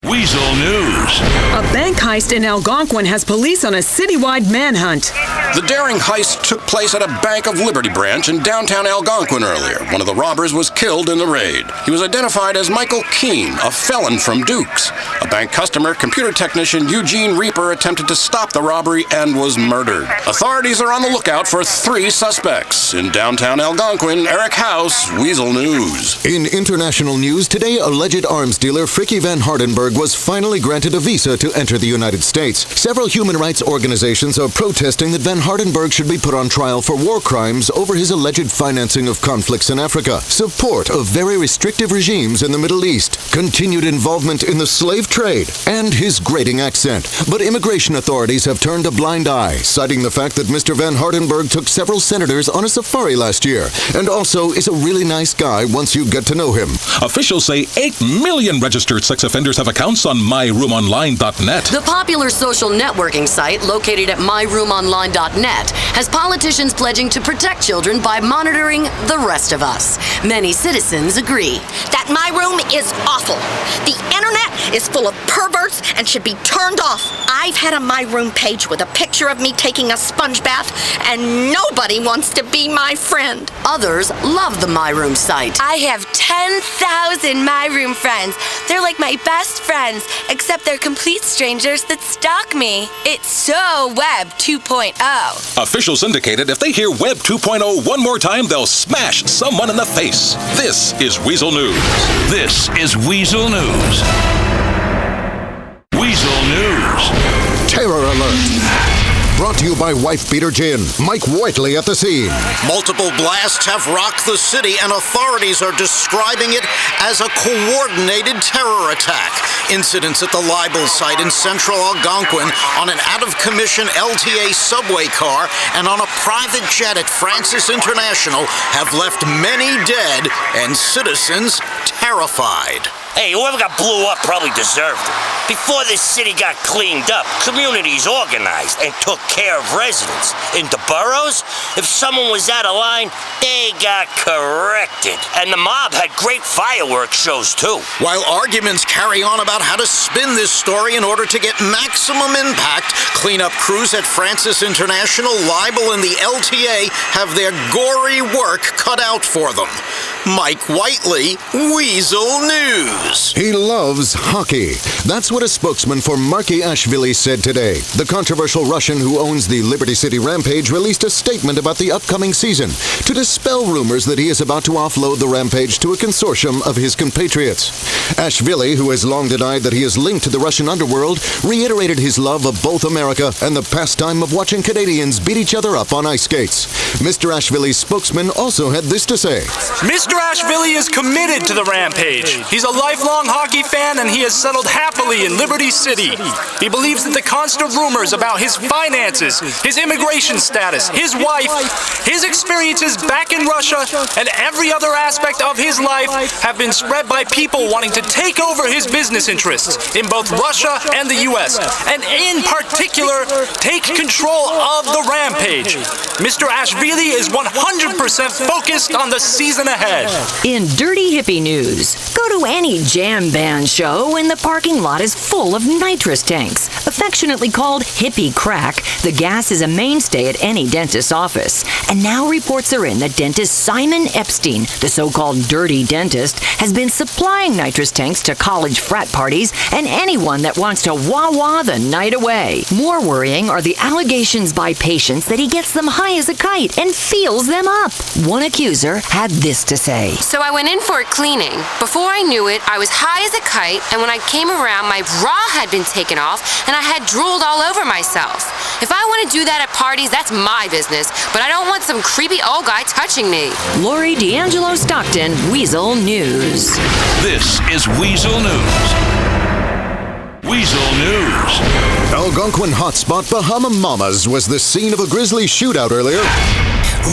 Weazel News. A bank heist in Algonquin has police on a citywide manhunt. The daring heist took place at a Bank of Liberty branch in downtown Algonquin earlier. One of the robbers was killed in the raid. He was identified as Michael Keene, a felon from Dukes. A bank customer, computer technician Eugene Reaper, attempted to stop the robbery and was murdered. Authorities are on the lookout for 3 suspects. In downtown Algonquin, Eric House, Weazel News. In international news, today, alleged arms dealer Frickie Van Hardenberg was finally granted a visa to enter the United States. Several human rights organizations are protesting that Van Hardenberg should be put on trial for war crimes over his alleged financing of conflicts in Africa, support of very restrictive regimes in the Middle East, continued involvement in the slave trade, and his grating accent. But immigration authorities have turned a blind eye, citing the fact that Mr. Van Hardenberg took several senators on a safari last year, and also is a really nice guy once you get to know him. Officials say 8 million registered sex offenders have accounts on MyRoomOnline.net. The popular social networking site located at MyRoomOnline.net has politicians pledging to protect children by monitoring the rest of us. Many citizens agree. That My Room is awful. The internet is full of perverts and should be turned off. I've had a My Room page with a picture of me taking a sponge bath, and nobody wants to be my friend. Others love the My Room site. I have 10,000 My Room friends. They're like my best friends, except they're complete strangers that stalk me. It's so Web 2.0. Officials indicated if they hear Web 2.0 one more time, they'll smash someone in the face. This is Weazel News. This is Weazel News. Weazel News. Terror alert. Brought to you by Wife Beater Gin. Mike Whiteley at the scene. Multiple blasts have rocked the city, and authorities are describing it as a coordinated terror attack. Incidents at the Libel site in central Algonquin, on an out-of-commission LTA subway car, and on a private jet at Francis International have left many dead and citizens terrified. Hey, whoever got blew up probably deserved it. Before this city got cleaned up, communities organized and took care of residents. In the boroughs, if someone was out of line, they got corrected. And the mob had great fireworks shows, too. While arguments carry on about how to spin this story in order to get maximum impact, cleanup crews at Francis International, Libel, and the LTA have their gory work cut out for them. Mike Whiteley, Weazel News. He loves hockey. That's what a spokesman for Markiashvili said today. The controversial Russian who owns the Liberty City Rampage released a statement about the upcoming season to dispel rumors that he is about to offload the Rampage to a consortium of his compatriots. Ashvili, who has long denied that he is linked to the Russian underworld, reiterated his love of both America and the pastime of watching Canadians beat each other up on ice skates. Mr. Ashvili's spokesman also had this to say. Mr. Ashvili is committed to the Rampage. He's a lifelong hockey fan, and he has settled happily in Liberty City. He believes that the constant rumors about his finances, his immigration status, his wife, his experiences back in Russia, and every other aspect of his life have been spread by people wanting to take over his business interests in both Russia and the U.S., and in particular, take control of the Rampage. Mr. Ashvili is 100% focused on the season ahead. In dirty hippie news, go to any jam band show and the parking lot is full of nitrous tanks. Affectionately called hippie crack, the gas is a mainstay at any dentist's office. And now reports are in that dentist Simon Epstein, the so-called dirty dentist, has been supplying nitrous tanks to college frat parties and anyone that wants to wah-wah the night away. More worrying are the allegations by patients that he gets them high as a kite and feels them up. One accuser had this to say. So I went in for a cleaning. Before I knew it, I was high as a kite, and when I came around, my bra had been taken off, and I had drooled all over myself. If I want to do that at parties, that's my business, but I don't want some creepy old guy touching me. Lori D'Angelo Stockton, Weazel News. This is Weazel News. Weazel News. Algonquin hotspot Bahama Mamas was the scene of a grisly shootout earlier.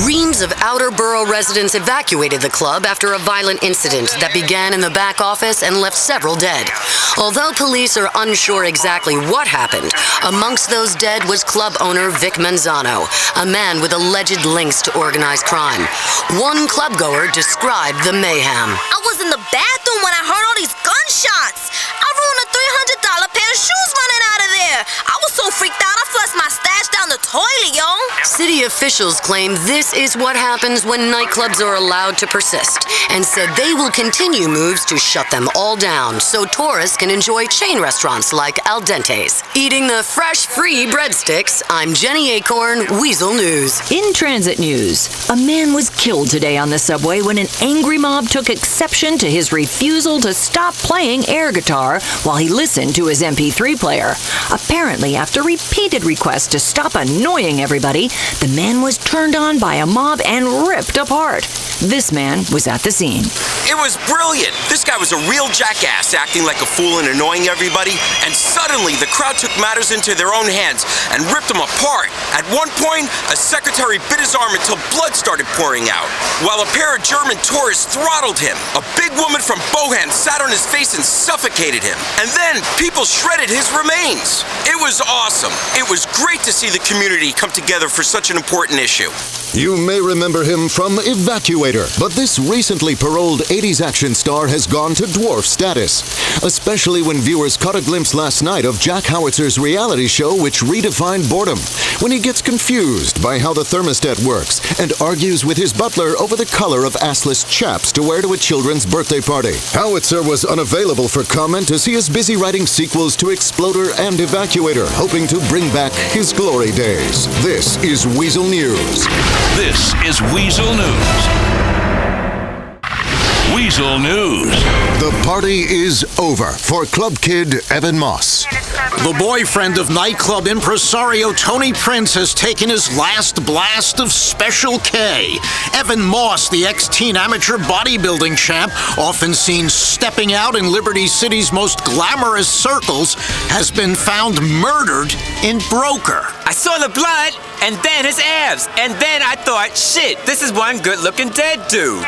Reams of outer borough residents evacuated the club after a violent incident that began in the back office and left several dead. Although police are unsure exactly what happened, amongst those dead was club owner Vic Manzano, a man with alleged links to organized crime. One clubgoer described the mayhem. I was in the bathroom when I heard all these gunshots. I ruined a toilet, y'all. City officials claim this is what happens when nightclubs are allowed to persist, and said they will continue moves to shut them all down so tourists can enjoy chain restaurants like Al Dente's. Eating the fresh, free breadsticks, I'm Jenny Acorn, Weazel News. In transit news, a man was killed today on the subway when an angry mob took exception to his refusal to stop playing air guitar while he listened to his MP3 player. Apparently, after repeated requests to stop annoying everybody, the man was turned on by a mob and ripped apart. This man was at the scene. It was brilliant. This guy was a real jackass, acting like a fool and annoying everybody, and suddenly the crowd took matters into their own hands and ripped him apart. At one point, a secretary bit his arm until blood started pouring out, while a pair of German tourists throttled him. A big woman from Bohan sat on his face and suffocated him, and then people shredded his remains. It was awesome. It was great to see the community come together for such an important issue. You may remember him from Evacuator, but this recently paroled 80s action star has gone to dwarf status, especially when viewers caught a glimpse last night of Jack Howitzer's reality show which redefined boredom, when he gets confused by how the thermostat works and argues with his butler over the color of assless chaps to wear to a children's birthday party. Howitzer was unavailable for comment as he is busy writing sequels to Exploder and Evacuator, hoping to bring back his glory days. This is Weazel News. This is Weazel News. Weazel News. The party is over for club kid Evan Moss. The boyfriend of nightclub impresario Tony Prince has taken his last blast of Special K. Evan Moss, the ex-teen amateur bodybuilding champ, often seen stepping out in Liberty City's most glamorous circles, has been found murdered in Broker. I saw the blood, and then his abs, and then I thought, shit, this is one good-looking dead dude.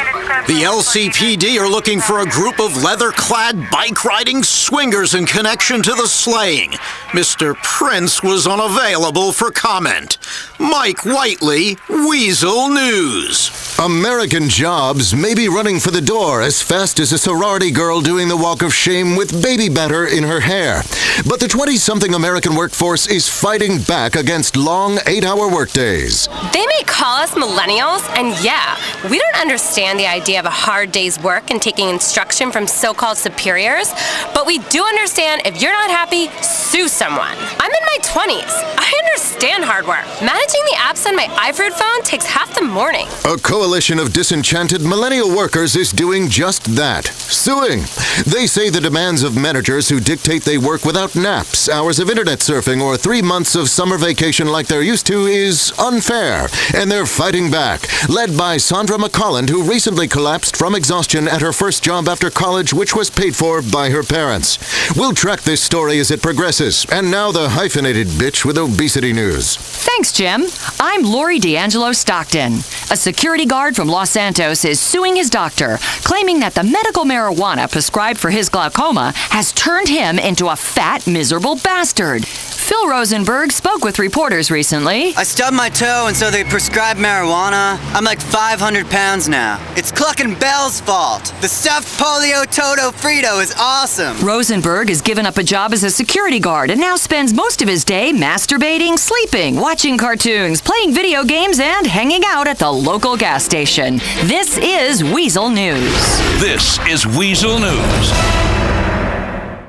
The LCPD are looking for a group of leather-clad bike-riding swingers in connection to the slaying. Mr. Prince was unavailable for comment. Mike Whiteley, Weazel News. American jobs may be running for the door as fast as a sorority girl doing the walk of shame with baby batter in her hair. But the 20-something American workforce is fighting back against long 8-hour workdays. They may call us millennials, and yeah, we don't understand the idea of a hard day's work and taking instruction from so-called superiors, but we do understand if you're not happy, sue someone. I'm in my 20s. I understand hard work. Managing the apps on my iFruit phone takes half the morning. A coalition of disenchanted millennial workers is doing just that, suing. They say the demands of managers who dictate they work without naps, hours of internet surfing, or 3 months of summer vacation like they're used to is unfair, and they're fighting back, led by Sandra McColland, who recently collapsed from exhaustion at her first job after college, which was paid for by her parents. We'll track this story as it progresses, and now the hyphenated bitch with obesity news. Thanks, Jim. I'm Lori D'Angelo Stockton. A security guard from Los Santos is suing his doctor, claiming that the medical marijuana prescribed for his glaucoma has turned him into a fat, miserable bastard. Phil Rosenberg spoke with reporters recently. I stubbed my toe, and so they prescribed marijuana. I'm like 500 pounds now. It's Cluckin' Bell's fault. The stuffed polio Toto Frito is awesome. Rosenberg has given up a job as a security guard and now spends most of his day masturbating, sleeping, watching cartoons, playing video games, and hanging out at the local gas station. This is Weazel News. This is Weazel News.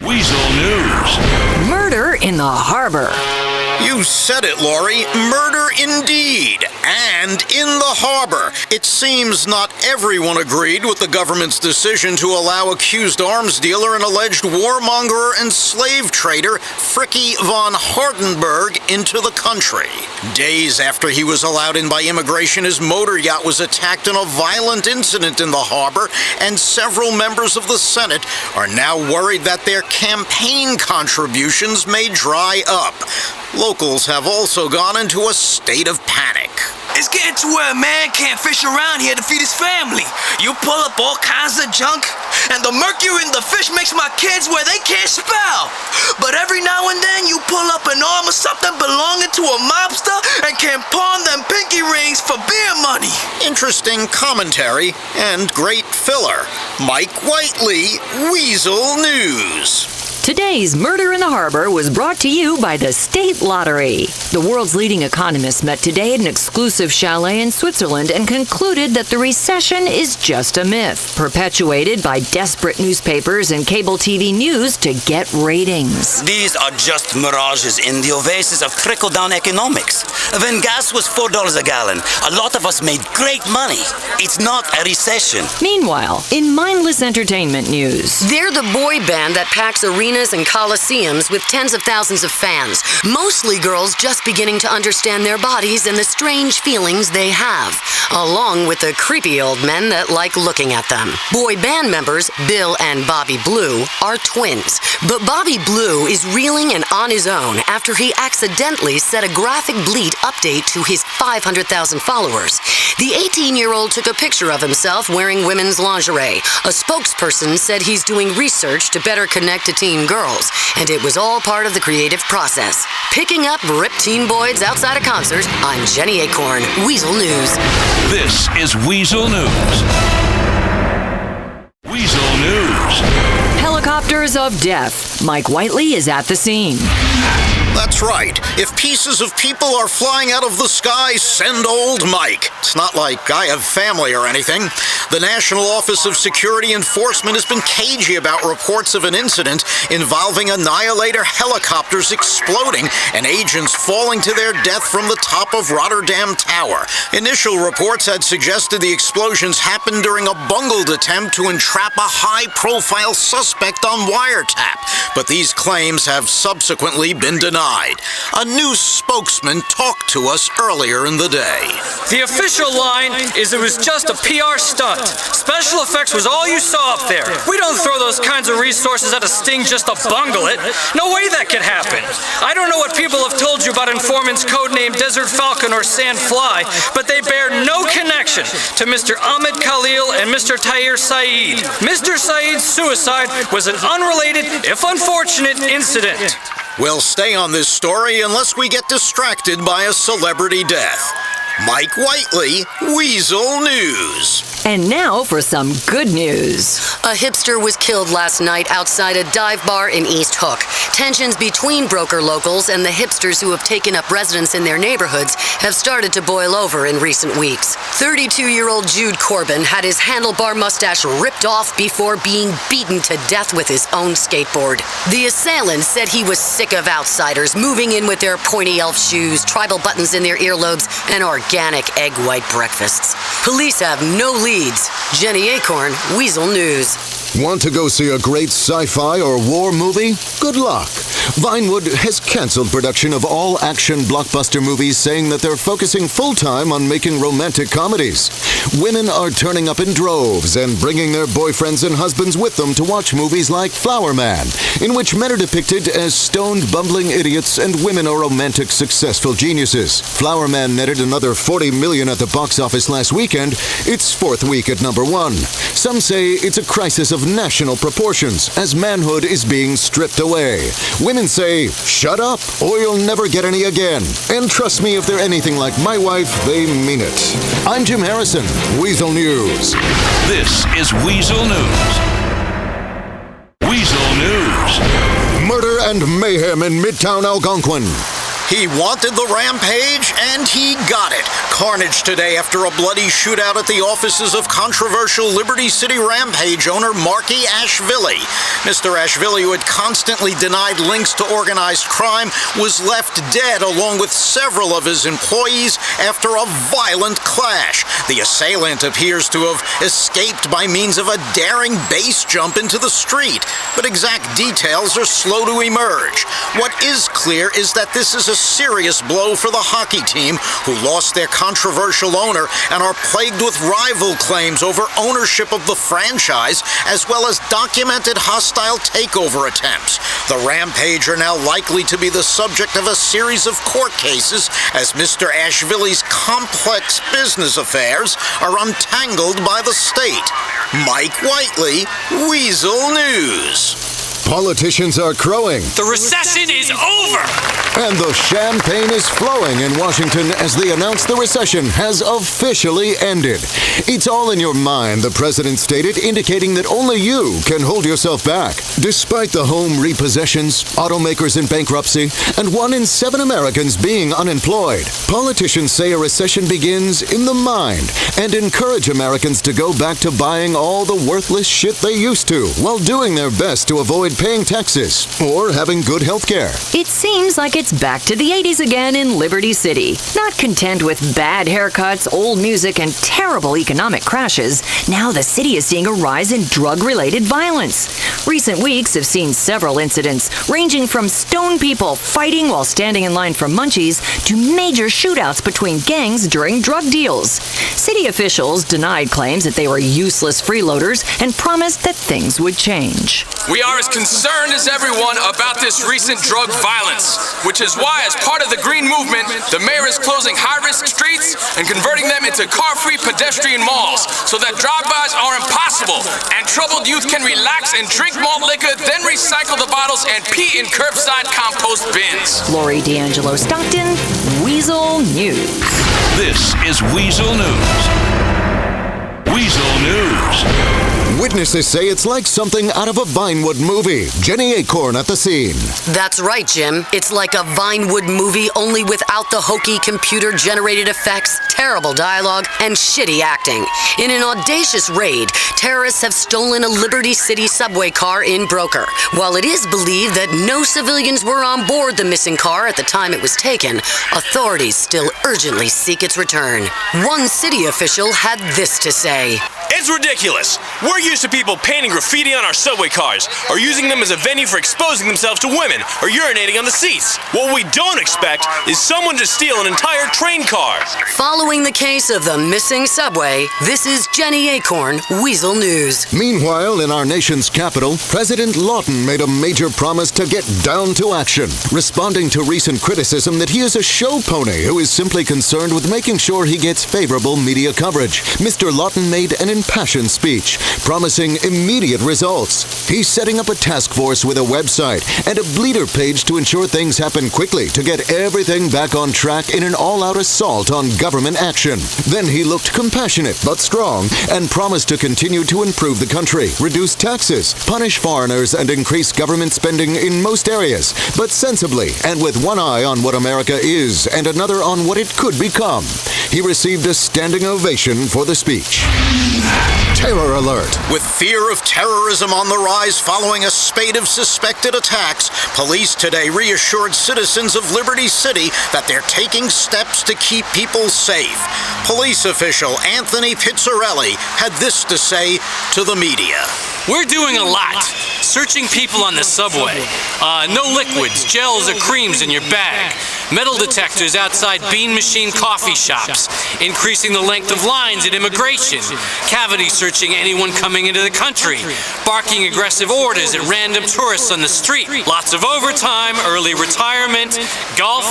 Weazel News. Murder in the harbor. You said it, Lori. Murder indeed. And in the harbor. It seems not everyone agreed with the government's decision to allow accused arms dealer and alleged warmonger and slave trader Frickie von Hardenberg into the country. Days after he was allowed in by immigration, his motor yacht was attacked in a violent incident in the harbor, and several members of the Senate are now worried that their campaign contributions may dry up. Locals have also gone into a state of panic. It's getting to where a man can't fish around here to feed his family. You pull up all kinds of junk, and the mercury in the fish makes my kids where they can't spell. But every now and then you pull up an arm or something belonging to a mobster and can pawn them pinky rings for beer money. Interesting commentary and great filler. Mike Whiteley, Weazel News. Today's Murder in the Harbor was brought to you by the State Lottery. The world's leading economists met today at an exclusive chalet in Switzerland and concluded that the recession is just a myth, perpetuated by desperate newspapers and cable TV news to get ratings. These are just mirages in the oasis of trickle-down economics. When gas was $4 a gallon, a lot of us made great money. It's not a recession. Meanwhile, in mindless entertainment news, they're the boy band that packs arenas and coliseums with tens of thousands of fans, mostly girls just beginning to understand their bodies and the strange feelings they have, along with the creepy old men that like looking at them. Boy band members Bill and Bobby Blue are twins, but Bobby Blue is reeling and on his own after he accidentally set a graphic bleat update to his 500,000 followers. The 18-year-old took a picture of himself wearing women's lingerie. A spokesperson said he's doing research to better connect to teen girls, and it was all part of the creative process. Picking up ripped teen boys outside a concert, I'm Jenny Acorn, Weazel News. This is Weazel News. Weazel News. Helicopters of death. Mike Whiteley is at the scene. That's right. If pieces of people are flying out of the sky, send old Mike. It's not like I have family or anything. The National Office of Security Enforcement has been cagey about reports of an incident involving Annihilator helicopters exploding and agents falling to their death from the top of Rotterdam Tower. Initial reports had suggested the explosions happened during a bungled attempt to entrap a high-profile suspect on wiretap, but these claims have subsequently been denied. A news spokesman talked to us earlier in the day. The official line is it was just a PR stunt. Special effects was all you saw up there. We don't throw those kinds of resources at a sting just to bungle it. No way that could happen. I don't know what people have told you about informants codenamed Desert Falcon or Sandfly, but they bear no connection to Mr. Ahmed Khalil and Mr. Tahir Saeed. Mr. Saeed's suicide was an unrelated, if unfortunate, incident. We'll stay on this story unless we get distracted by a celebrity death. Mike Whiteley, Weazel News. And now for some good news. A hipster was killed last night outside a dive bar in East Hook. Tensions between broker locals and the hipsters who have taken up residence in their neighborhoods have started to boil over in recent weeks. 32-year-old Jude Corbin had his handlebar mustache ripped off before being beaten to death with his own skateboard. The assailant said he was sick of outsiders moving in with their pointy elf shoes, tribal buttons in their earlobes, and organic egg white breakfasts. Police have no leads. Jenny Acorn, Weazel News. Want to go see a great sci-fi or war movie? Good luck. Vinewood has canceled production of all action blockbuster movies, saying that they're focusing full-time on making romantic comedies. Women are turning up in droves and bringing their boyfriends and husbands with them to watch movies like Flower Man, in which men are depicted as stoned, bumbling idiots and women are romantic, successful geniuses. Flower Man netted another $40 million at the box office last weekend, its fourth week at number one. Some say it's a crisis of national proportions as manhood is being stripped away. Women say, shut up or you'll never get any again. And trust me, if they're anything like my wife, they mean it. I'm Jim Harrison, Weazel News. This is Weazel News. Weazel News. Murder and mayhem in Midtown Algonquin. He wanted the rampage, and he got it. Carnage today after a bloody shootout at the offices of controversial Liberty City Rampage owner Marky Ashvili. Mr. Ashvili, who had constantly denied links to organized crime, was left dead along with several of his employees after a violent clash. The assailant appears to have escaped by means of a daring base jump into the street, but exact details are slow to emerge. What is clear is that this is a serious blow for the hockey team, who lost their controversial owner and are plagued with rival claims over ownership of the franchise, as well as documented hostile takeover attempts. The Rampage are now likely to be the subject of a series of court cases as Mr. Ashvili's complex business affairs are untangled by the state. Mike Whiteley, Weazel News. Politicians are crowing. The recession is over! And the champagne is flowing in Washington as they announce the recession has officially ended. It's all in your mind, the president stated, indicating that only you can hold yourself back. Despite the home repossessions, automakers in bankruptcy, and 1 in 7 Americans being unemployed, politicians say a recession begins in the mind and encourage Americans to go back to buying all the worthless shit they used to while doing their best to avoid paying taxes or having good health care. It seems like it's back to the 80s again in Liberty City. Not content with bad haircuts, old music, and terrible economic crashes, now the city is seeing a rise in drug-related violence. Recent weeks have seen several incidents, ranging from stone people fighting while standing in line for munchies to major shootouts between gangs during drug deals. City officials denied claims that they were useless freeloaders and promised that things would change. We are as concerned as everyone about this recent drug violence, which is why, as part of the Green Movement, the mayor is closing high-risk streets and converting them into car-free pedestrian malls so that drive-bys are impossible and troubled youth can relax and drink malt liquor, then recycle the bottles and pee in curbside compost bins. Lori D'Angelo Stockton, Weazel News. This is Weazel News. Weazel News. Witnesses say it's like something out of a Vinewood movie. Jenny Acorn at the scene. That's right, Jim. It's like a Vinewood movie, only without the hokey computer-generated effects, terrible dialogue, and shitty acting. In an audacious raid, terrorists have stolen a Liberty City subway car in Broker. While it is believed that no civilians were on board the missing car at the time it was taken, authorities still urgently seek its return. One city official had this to say. It's ridiculous. We're used to people painting graffiti on our subway cars, or using them as a venue for exposing themselves to women, or urinating on the seats. What we don't expect is someone to steal an entire train car. Following the case of the missing subway, this is Jenny Acorn, Weazel News. Meanwhile, in our nation's capital, President Lawton made a major promise to get down to action, responding to recent criticism that he is a show pony who is simply concerned with making sure he gets favorable media coverage. Mr. Lawton made an impassioned speech, promising immediate results. He's setting up a task force with a website and a bleeder page to ensure things happen quickly to get everything back on track in an all-out assault on government action. Then he looked compassionate but strong and promised to continue to improve the country, reduce taxes, punish foreigners, and increase government spending in most areas, but sensibly and with one eye on what America is and another on what it could become. He received a standing ovation for the speech. Terror alert. With fear of terrorism on the rise following a spate of suspected attacks, police today reassured citizens of Liberty City that they're taking steps to keep people safe. Police official Anthony Pizzarelli had this to say to the media. We're doing a lot. Searching people on the subway. No liquids, gels, or creams in your bag. Metal detectors outside bean machine coffee shops. Increasing the length of lines at immigration. Cavity searching anyone coming into the country. Barking aggressive orders at random tourists on the street. Lots of overtime, early retirement, golf.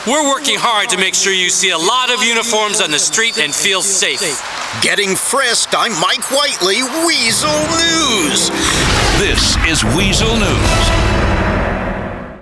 We're working hard to make sure you see a lot of uniforms on the street and feel safe. Getting frisked, I'm Mike Whiteley, Weazel News. This is Weazel News.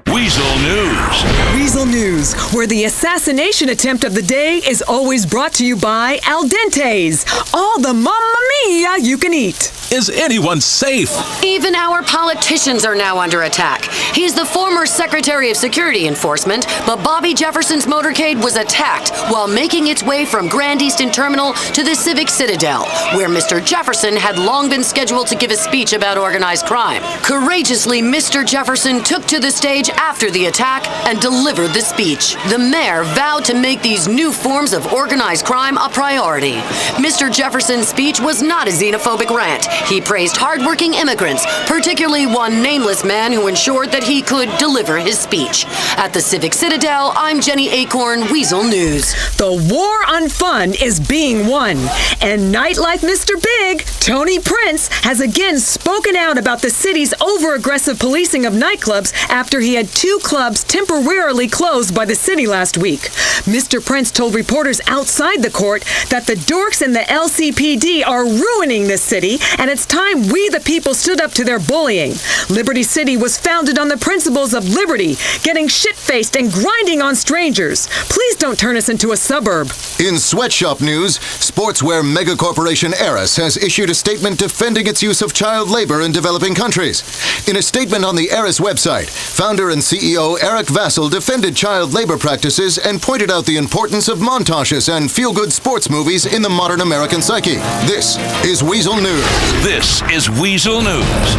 Weazel News. Weazel News, where the assassination attempt of the day is always brought to you by Al Dente's. All the Mamma Mia you can eat. Is anyone safe? Even our politicians are now under attack. He's the former Secretary of Security Enforcement, but Bobby Jefferson's motorcade was attacked while making its way from Grand Easton Terminal to the Civic Citadel, where Mr. Jefferson had long been scheduled to give a speech about organized crime. Courageously, Mr. Jefferson took to the stage after the attack and delivered the speech. The mayor vowed to make these new forms of organized crime a priority. Mr. Jefferson's speech was not a xenophobic rant. He praised hardworking immigrants, particularly one nameless man who ensured that he could deliver his speech. At the Civic Citadel, I'm Jenny Acorn, Weazel News. The war on fun is being won. And Nightlife Mr. Big, Tony Prince, has again spoken out about the city's over-aggressive policing of nightclubs after he had 2 clubs temporarily closed by the city last week. Mr. Prince told reporters outside the court that the dorks in the LCPD are ruining the city and it's time we the people stood up to their bullying. Liberty City was founded on the principles of liberty, getting shit-faced and grinding on strangers. Please don't turn us into a suburb. In sweatshop news, sportswear megacorporation Eris has issued a statement defending its use of child labor in developing countries. In a statement on the Eris website, founder and CEO Eric Weazel defended child labor practices and pointed out the importance of montages and feel-good sports movies in the modern American psyche. This is Weazel News. This is Weazel News.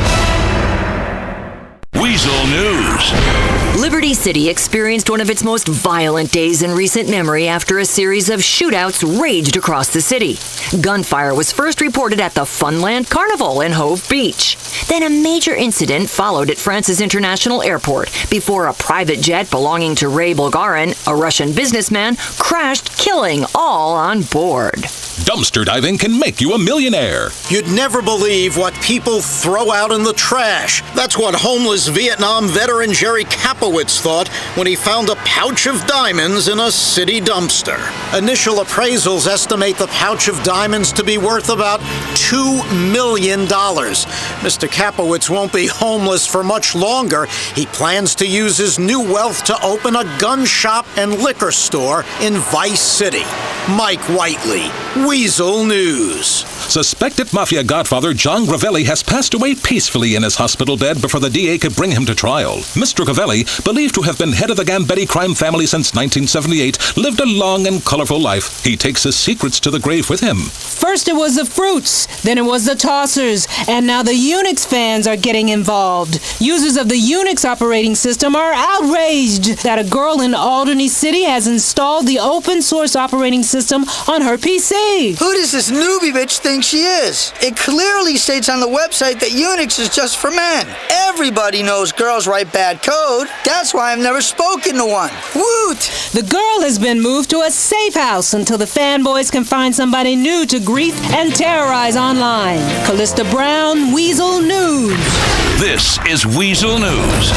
Weazel News. Liberty City experienced one of its most violent days in recent memory after a series of shootouts raged across the city. Gunfire was first reported at the Funland Carnival in Hove Beach. Then a major incident followed at Francis International Airport before a private jet belonging to Ray Bulgarin, a Russian businessman, crashed, killing all on board. Dumpster diving can make you a millionaire. You'd never believe what people throw out in the trash. That's what homeless Vietnam veteran Jerry Kapowitz thought when he found a pouch of diamonds in a city dumpster. Initial appraisals estimate the pouch of diamonds to be worth about $2 million. Mr. Kapowitz won't be homeless for much longer. He plans to use his new wealth to open a gun shop and liquor store in Vice City. Mike Whiteley, Weazel News. Suspected mafia godfather John Gravelli has passed away peacefully in his hospital bed before the DA could bring him to trial. Mr. Gravelli, believed to have been head of the Gambetti crime family since 1978, lived a long and colorful life. He takes his secrets to the grave with him. First it was the Fruits, then it was the Tossers, and now the Unix fans are getting involved. Users of the Unix operating system are outraged that a girl in Albany City has installed the open source operating system on her PC. Who does this newbie bitch think she is? It clearly states on the website that Unix is just for men. Everybody knows girls write bad code. That's why I've never spoken to one. Woot! The girl has been moved to a safe house until the fanboys can find somebody new to grief and terrorize online. Callista Brown, Weazel News. This is Weazel News.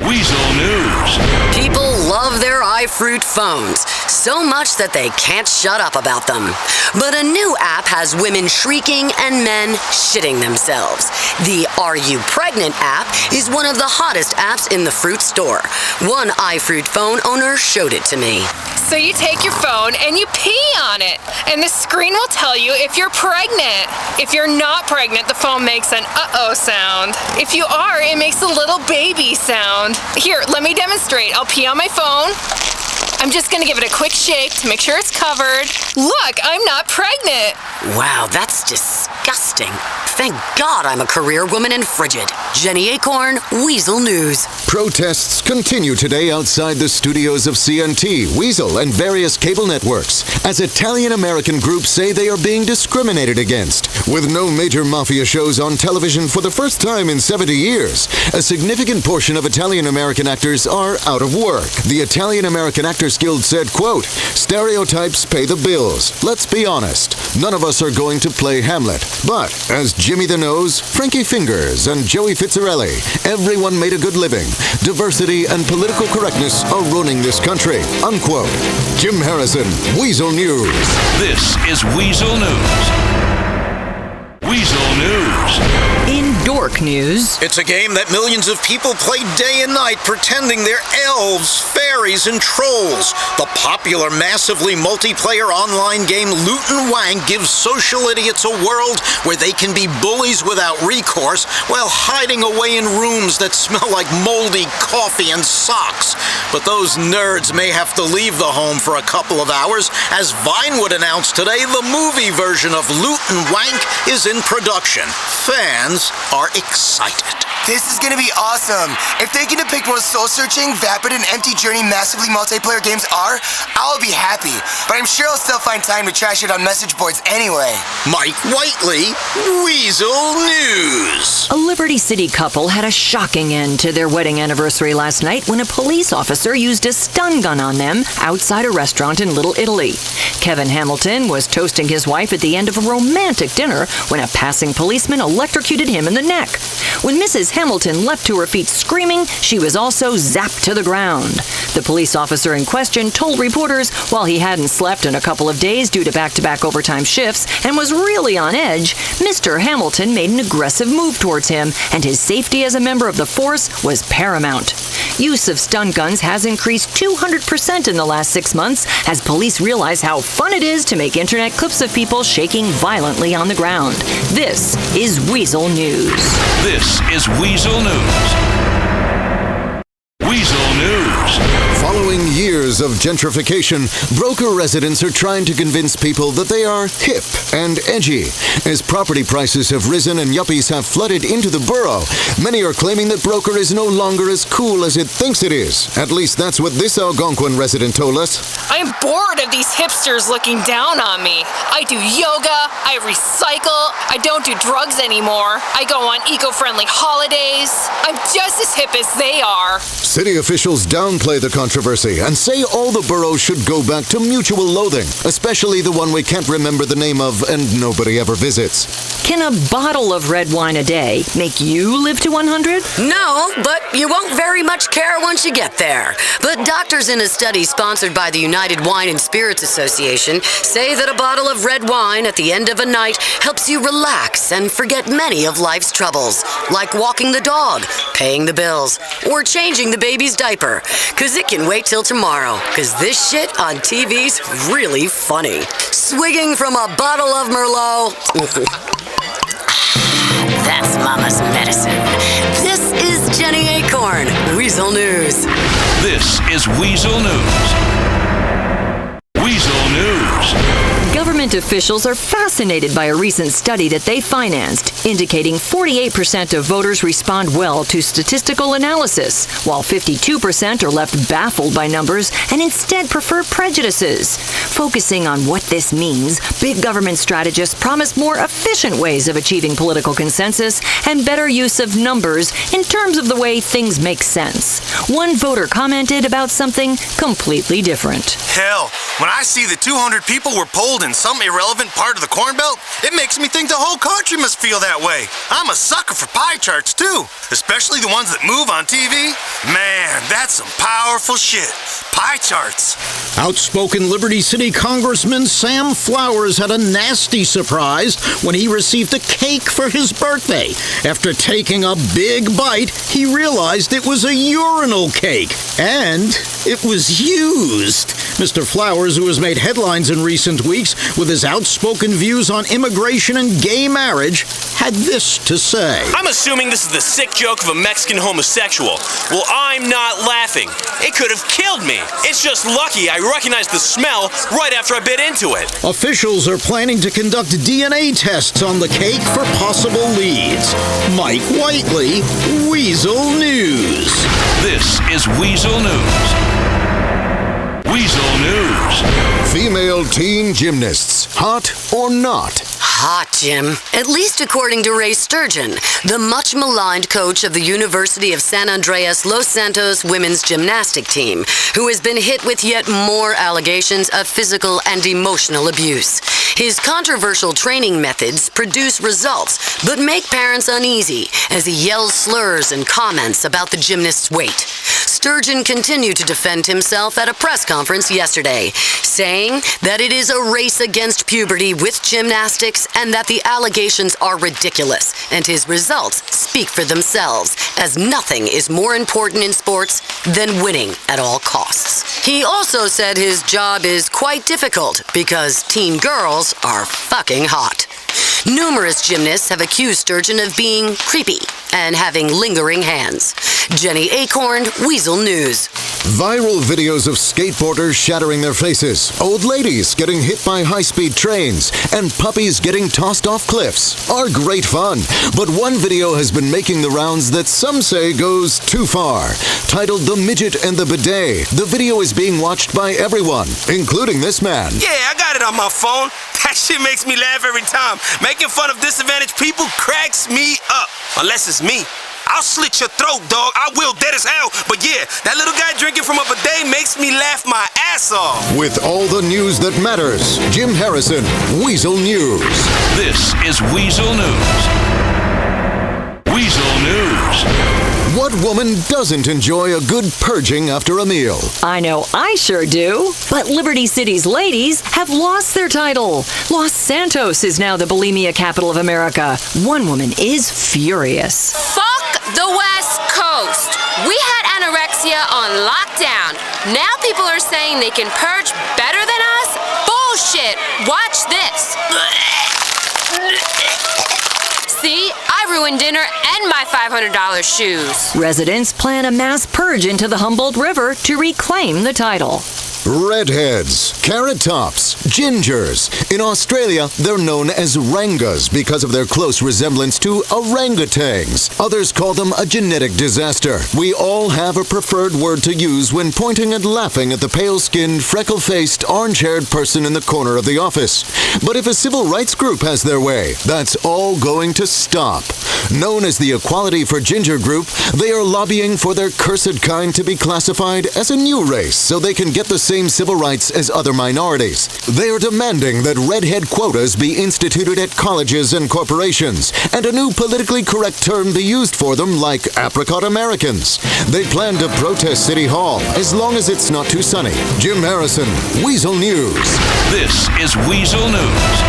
Weazel News. People love their iFruit phones, so much that they can't shut up about them. But a new app has women shrieking and men shitting themselves. The Are You Pregnant app is one of the hottest apps in the fruit store. One iFruit phone owner showed it to me. So you take your phone and you pee on it, and the screen will tell you if you're pregnant. If you're not pregnant, the phone makes an uh-oh sound. If you are, it makes a little baby sound. Here, let me demonstrate. I'll pee on my phone. I'm just gonna give it a quick shake to make sure it's covered. Look, I'm not pregnant. Wow, that's disgusting. Thank God I'm a career woman and frigid. Jenny Acorn, Weazel News. Protests continue today outside the studios of CNT, Weazel, and various cable networks, as Italian-American groups say they are being discriminated against. With no major mafia shows on television for the first time in 70 years, a significant portion of Italian-American actors are out of work. The Italian-American Actors Guild said, quote, "Stereotypes pay the bills. Let's be honest. None of us are going to play Hamlet. But as Jimmy the Nose, Frankie Fingers, and Joey Fitzarelli, everyone made a good living. Diversity and political correctness are ruining this country." Unquote. Jim Harrison, Weazel News. This is Weazel News. Weazel News. In dork news, it's a game that millions of people play day and night pretending they're elves, fairies, and trolls. The popular, massively multiplayer online game Loot and Wank gives social idiots a world where they can be bullies without recourse while hiding away in rooms that smell like moldy coffee and socks. But those nerds may have to leave the home for a couple of hours, as Vinewood announced today the movie version of Loot and Wank is in production. Fans are excited. This is gonna be awesome. If they can depict what soul-searching, vapid, and empty journey massively multiplayer games are, I'll be happy. But I'm sure I'll still find time to trash it on message boards anyway. Mike Whiteley, Weazel News. A Liberty City couple had a shocking end to their wedding anniversary last night when a police officer used a stun gun on them outside a restaurant in Little Italy. Kevin Hamilton was toasting his wife at the end of a romantic dinner when a passing policeman electrocuted him in the neck. When Mrs. Hamilton leapt to her feet screaming, she was also zapped to the ground. The police officer in question told reporters while he hadn't slept in a couple of days due to back-to-back overtime shifts and was really on edge, Mr. Hamilton made an aggressive move towards him, and his safety as a member of the force was paramount. Use of stun guns has increased 200% in the last 6 months as police realize how fun it is to make internet clips of people shaking violently on the ground. This is Weazel News. This is Weazel News. Weazel News. Following years of gentrification, broker residents are trying to convince people that they are hip and edgy. As property prices have risen and yuppies have flooded into the borough, many are claiming that broker is no longer as cool as it thinks it is. At least that's what this Algonquin resident told us. I'm bored of these hipsters looking down on me. I do yoga, I recycle, I don't do drugs anymore, I go on eco-friendly holidays. I'm just as hip as they are. City officials downplay the controversy and say all the boroughs should go back to mutual loathing, especially the one we can't remember the name of and nobody ever visits. Can a bottle of red wine a day make you live to 100? No, but you won't very much care once you get there. But doctors in a study sponsored by the United Wine and Spirits Association say that a bottle of red wine at the end of a night helps you relax and forget many of life's troubles, like walking the dog, paying the bills, or changing the baby's diaper. 'Cause it can wait till tomorrow, 'cause this shit on TV's really funny. Swigging from a bottle of Merlot. That's Mama's medicine. This is Jenny Acorn, Weazel News. This is Weazel News. Weazel News. Government officials are fascinated by a recent study that they financed, indicating 48% of voters respond well to statistical analysis, while 52% are left baffled by numbers and instead prefer prejudices. Focusing on what this means, big government strategists promise more efficient ways of achieving political consensus and better use of numbers in terms of the way things make sense. One voter commented about something completely different. Hell, when I see that 200 people were polled in some irrelevant part of the Corn Belt, it makes me think the whole country must feel that way. I'm a sucker for pie charts, too, especially the ones that move on TV. Man, that's some powerful shit. Pie charts. Outspoken Liberty City Congressman Sam Flowers had a nasty surprise when he received a cake for his birthday. After taking a big bite, he realized it was a urinal cake, and it was used. Mr. Flowers, who has made headlines in recent weeks with his outspoken views on immigration and gay marriage, had this to say. I'm assuming this is the sick joke of a Mexican homosexual. Well, I'm not laughing. It could have killed me. It's just lucky I recognized the smell right after I bit into it. Officials are planning to conduct DNA tests on the cake for possible leads. Mike Whiteley, Weazel News. This is Weazel News. Weazel News. Female teen gymnasts, hot or not? Hot, Jim. At least according to Ray Sturgeon, the much-maligned coach of the University of San Andreas Los Santos women's gymnastic team, who has been hit with yet more allegations of physical and emotional abuse. His controversial training methods produce results, but make parents uneasy as he yells slurs and comments about the gymnast's weight. Sturgeon continued to defend himself at a press conference yesterday, saying that it is a race against puberty with gymnastics and that the allegations are ridiculous, and his results speak for themselves, as nothing is more important in sports than winning at all costs. He also said his job is quite difficult because teen girls are fucking hot. Numerous gymnasts have accused Sturgeon of being creepy and having lingering hands. Jenny Acorn, Weazel News. Viral videos of skateboarders shattering their faces, old ladies getting hit by high-speed trains, and puppies getting tossed off cliffs are great fun. But one video has been making the rounds that some say goes too far. Titled The Midget and the Bidet, the video is being watched by everyone, including this man. Yeah, I got it on my phone. That shit makes me laugh every time. Making fun of disadvantaged people cracks me up. Unless it's me. I'll slit your throat, dog. I will, dead as hell. But yeah, that little guy drinking from a bidet makes me laugh my ass off. With all the news that matters, Jim Harrison, Weazel News. This is Weazel News. Weazel News. What woman doesn't enjoy a good purging after a meal? I know I sure do. But Liberty City's ladies have lost their title. Los Santos is now the bulimia capital of America. One woman is furious. Fuck the West Coast. We had anorexia on lockdown. Now people are saying they can purge better than us? Bullshit. Watch this. See, I ruined dinner and my $500 shoes. Residents plan a mass purge into the Humboldt River to reclaim the title. Redheads, carrot tops, gingers. In Australia, they're known as rangas because of their close resemblance to orangutans. Others call them a genetic disaster. We all have a preferred word to use when pointing and laughing at the pale-skinned, freckle-faced, orange-haired person in the corner of the office. But if a civil rights group has their way, that's all going to stop. Known as the Equality for Ginger Group, they are lobbying for their cursed kind to be classified as a new race so they can get the same civil rights as other minorities. They are demanding that redhead quotas be instituted at colleges and corporations, and a new politically correct term be used for them like apricot Americans. They plan to protest City Hall as long as it's not too sunny. Jim Harrison, Weazel News. This is Weazel News.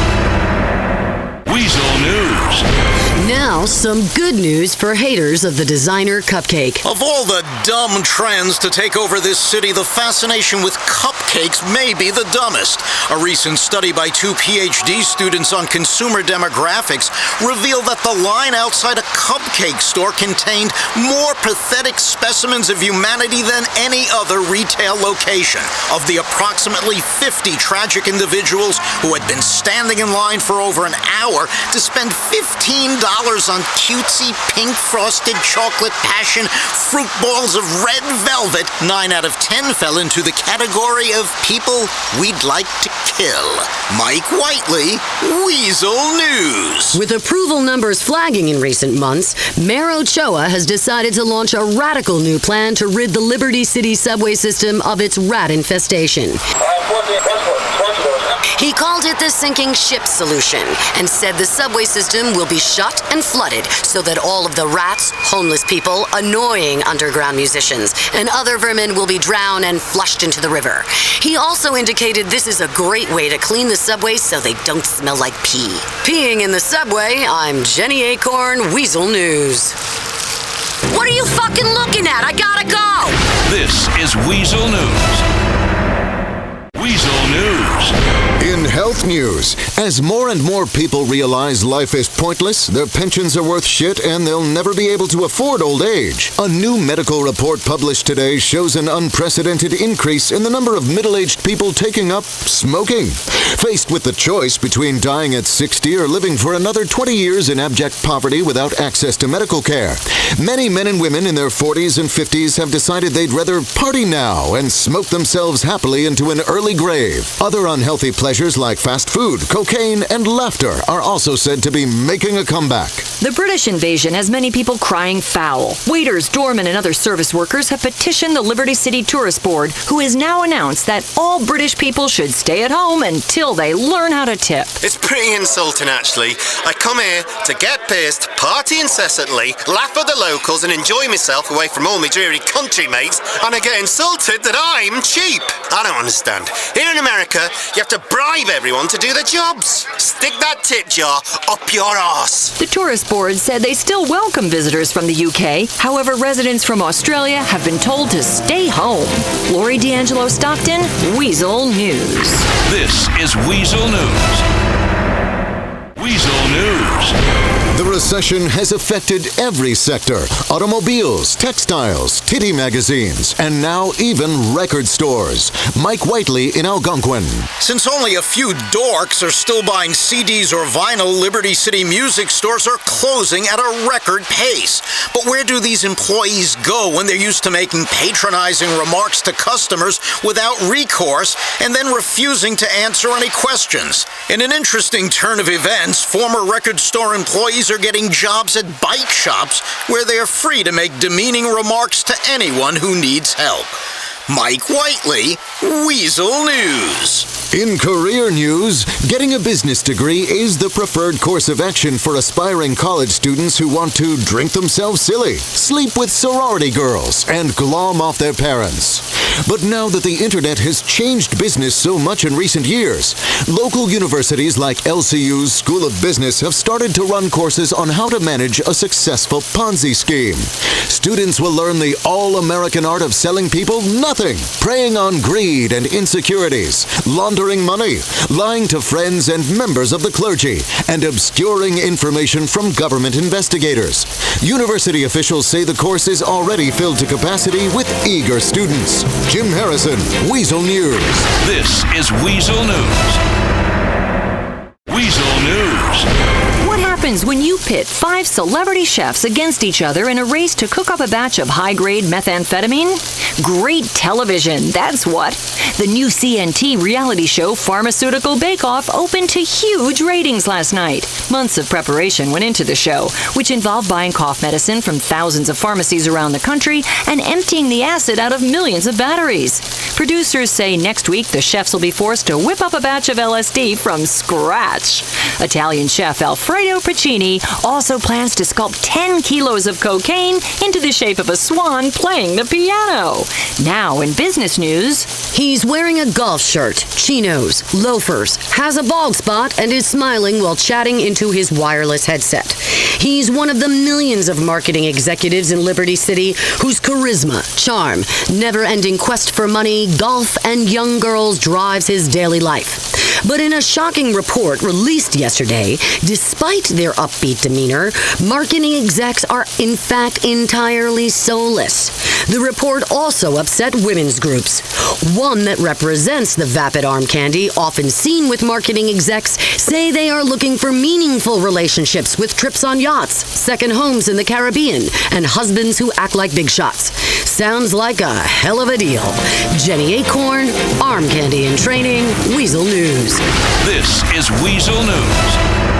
Weazel News. Now, some good news for haters of the designer cupcake. Of all the dumb trends to take over this city, the fascination with cupcakes may be the dumbest. A recent study by 2 PhD students on consumer demographics revealed that the line outside a cupcake store contained more pathetic specimens of humanity than any other retail location. Of the approximately 50 tragic individuals who had been standing in line for over an hour to spend $15 on cutesy pink frosted chocolate passion fruit balls of red velvet, 9 out of 10 fell into the category of people we'd like to kill. Mike Whiteley, Weazel News. With approval numbers flagging in recent months, Mayor Ochoa has decided to launch a radical new plan to rid the Liberty City subway system of its rat infestation. He called it the sinking ship solution and said the subway system will be shut and flooded so that all of the rats, homeless people, annoying underground musicians, and other vermin will be drowned and flushed into the river. He also indicated this is a great way to clean the subway so they don't smell like pee. Peeing in the subway, I'm Jenny Acorn, Weazel News. What are you fucking looking at? I gotta go! This is Weazel News. Weazel News. In health news, as more and more people realize life is pointless, their pensions are worth shit, and they'll never be able to afford old age, a new medical report published today shows an unprecedented increase in the number of middle-aged people taking up smoking. Faced with the choice between dying at 60 or living for another 20 years in abject poverty without access to medical care, many men and women in their 40s and 50s have decided they'd rather party now and smoke themselves happily into an early grave. Other unhealthy pleasures like fast food, cocaine, and laughter are also said to be making a comeback. The British invasion has many people crying foul. Waiters, doormen, and other service workers have petitioned the Liberty City Tourist Board, who has now announced that all British people should stay at home until they learn how to tip. It's pretty insulting, actually. I come here to get pissed, party incessantly, laugh at the locals, and enjoy myself away from all my dreary country mates, and I get insulted that I'm cheap. I don't understand. Here in America, you have to bribe everyone to do their jobs. Stick that tip jar up your arse. The Tourist Board said they still welcome visitors from the UK. However, residents from Australia have been told to stay home. Lori D'Angelo Stockton, Weazel News. This is Weazel News. Weazel News. The recession has affected every sector: automobiles, textiles, titty magazines, and now even record stores. Mike Whiteley in Algonquin. Since only a few dorks are still buying CDs or vinyl, Liberty City music stores are closing at a record pace. But where do these employees go when they're used to making patronizing remarks to customers without recourse and then refusing to answer any questions? In an interesting turn of events, former record store employees are getting jobs at bike shops where they are free to make demeaning remarks to anyone who needs help. Mike Whiteley, Weazel News. In career news, getting a business degree is the preferred course of action for aspiring college students who want to drink themselves silly, sleep with sorority girls, and glom off their parents. But now that the internet has changed business so much in recent years, local universities like LCU's School of Business have started to run courses on how to manage a successful Ponzi scheme. Students will learn the all-American art of selling people nothing, preying on greed and insecurities, laundering money, lying to friends and members of the clergy, and obscuring information from government investigators. University officials say the course is already filled to capacity with eager students. Jim Harrison, Weazel News. This is Weazel News. Weazel News. What happens when you pit 5 celebrity chefs against each other in a race to cook up a batch of high-grade methamphetamine? Great television, that's what. The new CNT reality show Pharmaceutical Bake Off opened to huge ratings last night. Months of preparation went into the show, which involved buying cough medicine from thousands of pharmacies around the country and emptying the acid out of millions of batteries. Producers say next week the chefs will be forced to whip up a batch of LSD from scratch. Italian chef Alfredo Pacini also plans to sculpt 10 kilos of cocaine into the shape of a swan playing the piano. Now in business news, he's wearing a golf shirt, chinos, loafers, has a bald spot, and is smiling while chatting into his wireless headset. He's one of the millions of marketing executives in Liberty City whose charisma, charm, never-ending quest for money, golf, and young girls drives his daily life. But in a shocking report released yesterday, despite their upbeat demeanor, marketing execs are in fact entirely soulless. The report also upset women's groups. One that represents the vapid arm candy often seen with marketing execs say they are looking for meaningful relationships with trips on yachts, second homes in the Caribbean, and husbands who act like big shots. Sounds like a hell of a deal. Jenny Acorn, Arm Candy in Training, Weazel News. This is Weazel News.